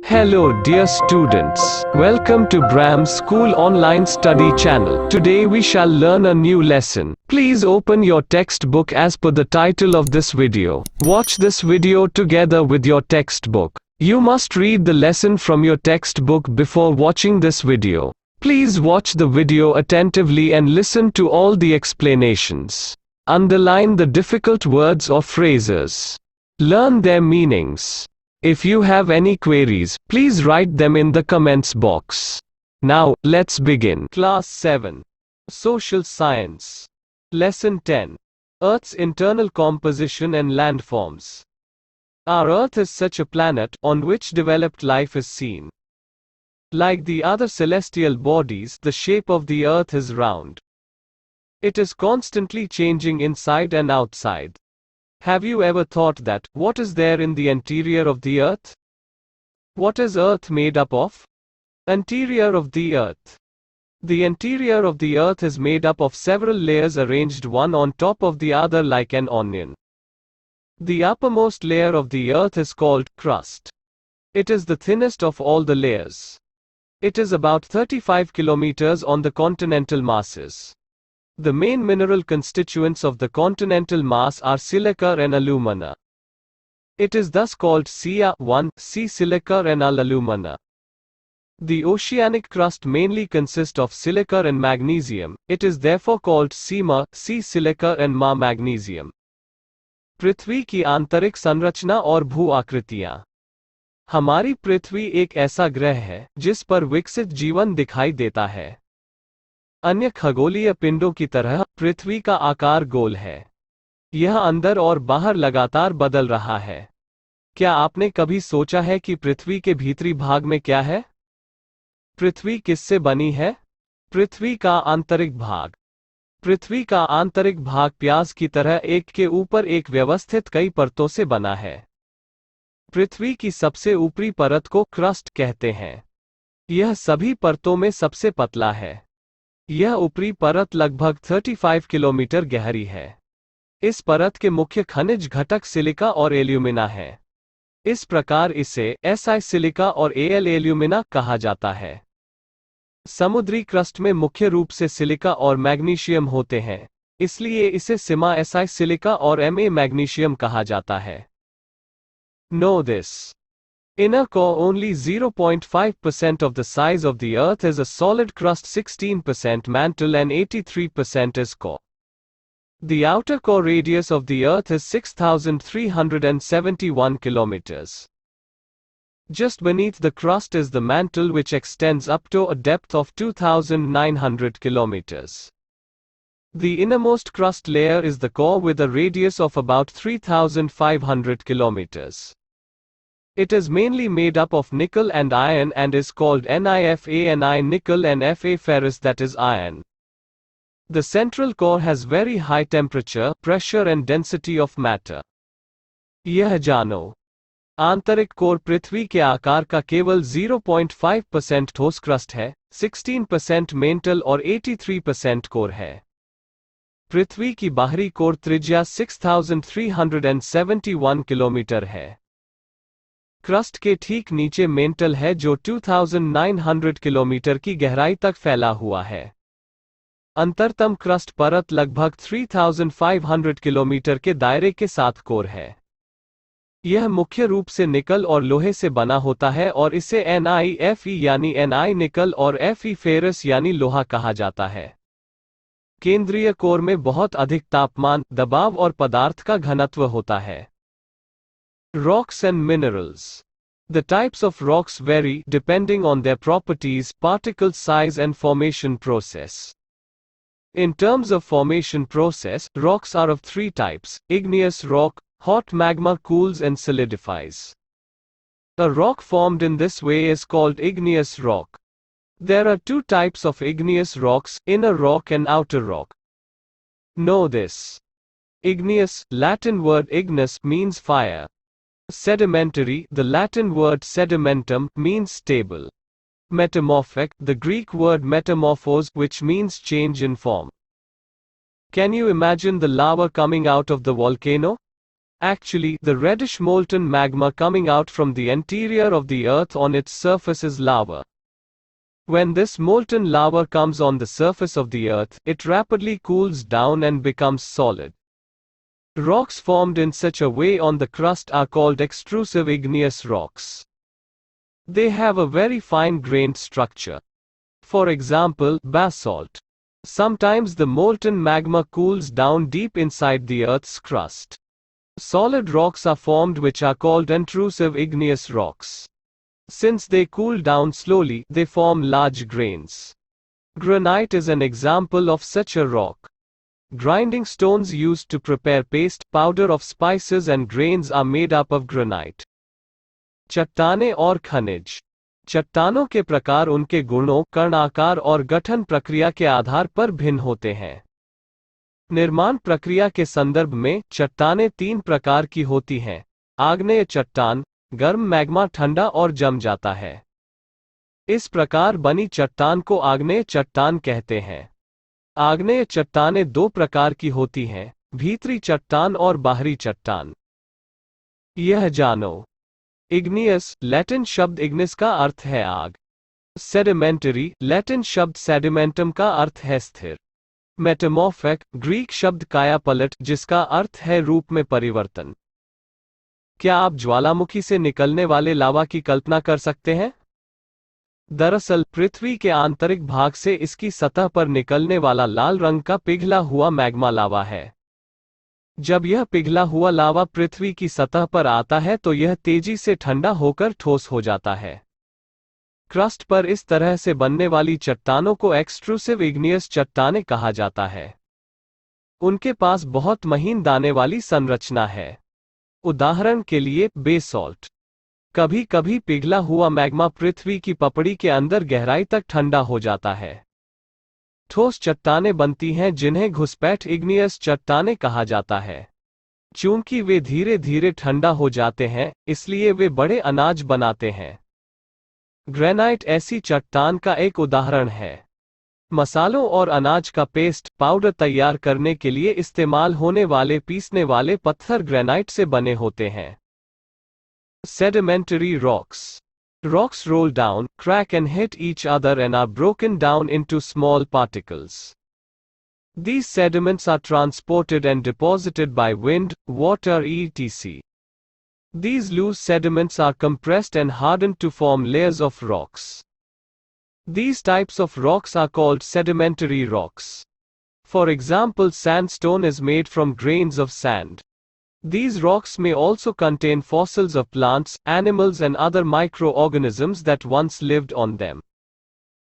Hello dear students, welcome to Bram School Online Study Channel. Today we shall learn a new lesson. Please open your textbook as per the title of this video. Watch this video together with your textbook. You must read the lesson from your textbook before watching this video. Please watch the video attentively and listen to all the explanations. Underline the difficult words or phrases. Learn their meanings. If you have any queries, please write them in the comments box. Now, let's begin. Class 7. Social Science. Lesson 10. Earth's internal composition and landforms. Our Earth is such a planet on which developed life is seen. Like the other celestial bodies, the shape of the Earth is round. It is constantly changing inside and outside. Have you ever thought that, what is there in the interior of the Earth? What is Earth made up of? Interior of the Earth. The interior of the Earth is made up of several layers arranged one on top of the other like an onion. The uppermost layer of the Earth is called crust. It is the thinnest of all the layers. It is about 35 kilometers on the continental masses. The main mineral constituents of the continental mass are silica and alumina. It is thus called Ca1, C silica and Al alumina. The oceanic crust mainly consists of silica and magnesium, it is therefore called Cma, C silica and Ma magnesium. पृथ्वी की आंतरिक संरचना और भू आकृतियां. हमारी पृथ्वी एक ऐसा ग्रह है जिस पर विकसित जीवन दिखाई देता है. अन्य खगोलीय पिंडों की तरह पृथ्वी का आकार गोल है. यह अंदर और बाहर लगातार बदल रहा है. क्या आपने कभी सोचा है कि पृथ्वी के भीतरी भाग में क्या है? पृथ्वी किससे बनी है? पृथ्वी का आंतरिक भाग. पृथ्वी का आंतरिक भाग प्याज की तरह एक के ऊपर एक व्यवस्थित कई परतों से बना है. पृथ्वी की सबसे ऊपरी परत को क्रस्ट कहते हैं. यह सभी परतों में सबसे पतला है. यह ऊपरी परत लगभग 35 किलोमीटर गहरी है. इस परत के मुख्य खनिज घटक सिलिका और एल्यूमिना है. इस प्रकार इसे Si सिलिका और Al एल्यूमिना कहा जाता है. समुद्री क्रस्ट में मुख्य रूप से सिलिका और मैग्नीशियम होते हैं, इसलिए इसे सिमा Si सिलिका और Ma मैग्नीशियम कहा जाता है. Know this. Inner core only 0.5% of the size of the Earth is a solid crust, 16% mantle and 83% is core. The outer core radius of the Earth is 6,371 kilometers. Just beneath the crust is the mantle, which extends up to a depth of 2,900 kilometers. The innermost crust layer is the core with a radius of about 3,500 kilometers. It is mainly made up of nickel and iron and is called NiFa Ni nickel and Fa ferrous, that is iron. The central core has very high temperature, pressure and density of matter. यह जानो. आंतरिक core पृथ्वी के आकार का केवल 0.5% ठोस crust है, 16% mental और 83% कोर है. पृथ्वी की बाहरी कोर त्रिज्या 6,371 किलोमीटर है. क्रस्ट के ठीक नीचे मेंटल है जो 2,900 किलोमीटर की गहराई तक फैला हुआ है. अंतरतम क्रस्ट परत लगभग 3,500 किलोमीटर के दायरे के साथ कोर है. यह मुख्य रूप से निकल और लोहे से बना होता है और इसे NiFe यानी Ni निकल और Fe फेरस यानी लोहा कहा जाता है. केंद्रीय कोर में बहुत अधिक तापमान, दबाव और पदार्थ का घनत्व होता है. Rocks and minerals. The types of rocks vary depending on their properties, particle size and formation process. In terms of formation process, rocks are of three types: igneous rock, hot magma cools and solidifies. A rock formed in this way is called igneous rock. There are two types of igneous rocks, inner rock and outer rock. Know this. Igneous, Latin word ignis, means fire. Sedimentary, the Latin word sedimentum, means stable. Metamorphic, the Greek word metamorphos, which means change in form. Can you imagine the lava coming out of the volcano? Actually, the reddish molten magma coming out from the interior of the earth on its surface is lava. When this molten lava comes on the surface of the earth, it rapidly cools down and becomes solid. Rocks formed in such a way on the crust are called extrusive igneous rocks. They have a very fine-grained structure. For example, basalt. Sometimes the molten magma cools down deep inside the Earth's crust. Solid rocks are formed which are called intrusive igneous rocks. Since they cool down slowly, they form large grains. Granite is an example of such a rock. Grinding stones used to prepare paste, powder of spices and grains are made up of granite. चट्टानें और खनिज. चट्टानों के प्रकार उनके गुणों, कण आकार और गठन प्रक्रिया के आधार पर भिन्न होते हैं. निर्माण प्रक्रिया के संदर्भ में चट्टानें 3 प्रकार की होती हैं. आग्नेय चट्टान, गर्म मैग्मा ठंडा और जम जाता है. इस प्रकार बनी चट्टान को आग्नेय चट्टान कहते हैं. आग्नेय चट्टानें 2 प्रकार की होती हैं, भीतरी चट्टान और बाहरी चट्टान. यह जानो. इग्नियस, लैटिन शब्द इग्निस का अर्थ है आग. सेडिमेंटरी, लैटिन शब्द सेडिमेंटम का अर्थ है स्थिर. मेटामॉर्फिक, ग्रीक शब्द कायापलट जिसका अर्थ है रूप में परिवर्तन. क्या आप ज्वालामुखी से निकलने वाले लावा की कल्पना कर सकते हैं? दरअसल पृथ्वी के आंतरिक भाग से इसकी सतह पर निकलने वाला लाल रंग का पिघला हुआ मैग्मा लावा है. जब यह पिघला हुआ लावा पृथ्वी की सतह पर आता है तो यह तेजी से ठंडा होकर ठोस हो जाता है. क्रस्ट पर इस तरह से बनने वाली चट्टानों को एक्सट्रूसिव इग्नियस चट्टानें कहा जाता है. उनके पास बहुत महीन दाने वाली संरचना है. उदाहरण के लिए बेसॉल्ट. कभी कभी पिघला हुआ मैग्मा पृथ्वी की पपड़ी के अंदर गहराई तक ठंडा हो जाता है. ठोस चट्टानें बनती हैं जिन्हें घुसपैठ इग्नियस चट्टानें कहा जाता है. चूंकि वे धीरे धीरे ठंडा हो जाते हैं, इसलिए वे बड़े अनाज बनाते हैं. ग्रेनाइट ऐसी चट्टान का एक उदाहरण है. मसालों और अनाज का पेस्ट, पाउडर तैयार करने के लिए इस्तेमाल होने वाले पीसने वाले पत्थर ग्रेनाइट से बने होते हैं. Sedimentary rocks. Rocks roll down, crack and hit each other and are broken down into small particles. These sediments are transported and deposited by wind, water etc. These loose sediments are compressed and hardened to form layers of rocks. These types of rocks are called sedimentary rocks. For example, sandstone is made from grains of sand. These rocks may also contain fossils of plants, animals and other microorganisms that once lived on them.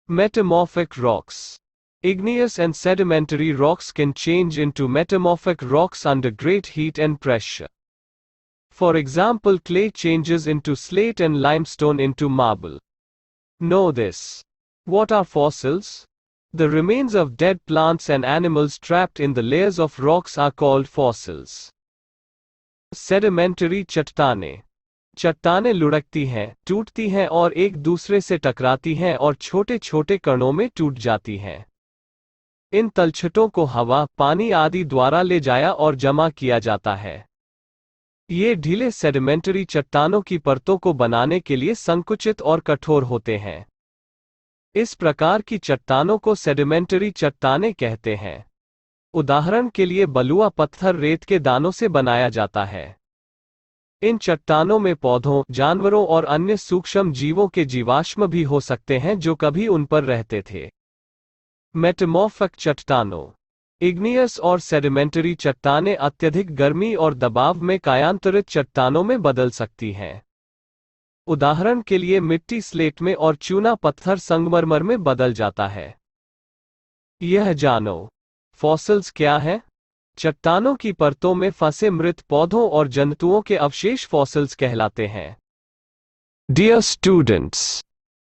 Metamorphic rocks. Igneous and sedimentary rocks can change into metamorphic rocks under great heat and pressure. For example, clay changes into slate and limestone into marble. Know this. What are fossils? The remains of dead plants and animals trapped in the layers of rocks are called fossils. Sedimentary चट्टानें. चट्टानें लुढ़कती हैं, टूटती हैं और एक दूसरे से टकराती हैं और छोटे छोटे कणों में टूट जाती हैं. इन तलछटों को हवा, पानी आदि द्वारा ले जाया और जमा किया जाता है. ये ढीले सेडिमेंटरी चट्टानों की परतों को बनाने के लिए संकुचित और कठोर होते हैं. इस प्रकार की चट्टानों को सेडिमेंटरी चट्टानें कहते हैं. उदाहरण के लिए बलुआ पत्थर रेत के दानों से बनाया जाता है. इन चट्टानों में पौधों, जानवरों और अन्य सूक्ष्म जीवों के जीवाश्म भी हो सकते हैं जो कभी उन पर रहते थे. मेटामॉर्फिक चट्टानों. इग्नियस और सेडिमेंटरी चट्टानें अत्यधिक गर्मी और दबाव में कायांतरित चट्टानों में बदल सकती हैं. उदाहरण के लिए मिट्टी स्लेट में और चूना पत्थर संगमरमर में बदल जाता है. यह जानो. फॉसिल्स क्या है? चट्टानों की परतों में फंसे मृत पौधों और जंतुओं के अवशेष फॉसिल्स कहलाते हैं. Dear students,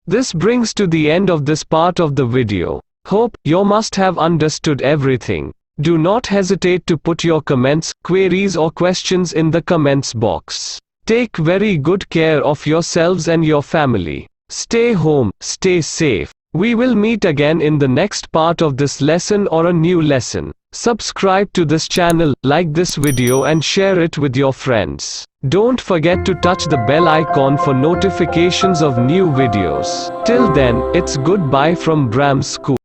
this brings to the end of this part of the video. Hope you must have understood everything. Do not hesitate to put your comments, queries or questions in the comments box. Take very good care of yourselves and your family. Stay home, stay safe. We will meet again in the next part of this lesson or a new lesson. Subscribe to this channel, like this video and share it with your friends. Don't forget to touch the bell icon for notifications of new videos. Till then, it's goodbye from Bram School.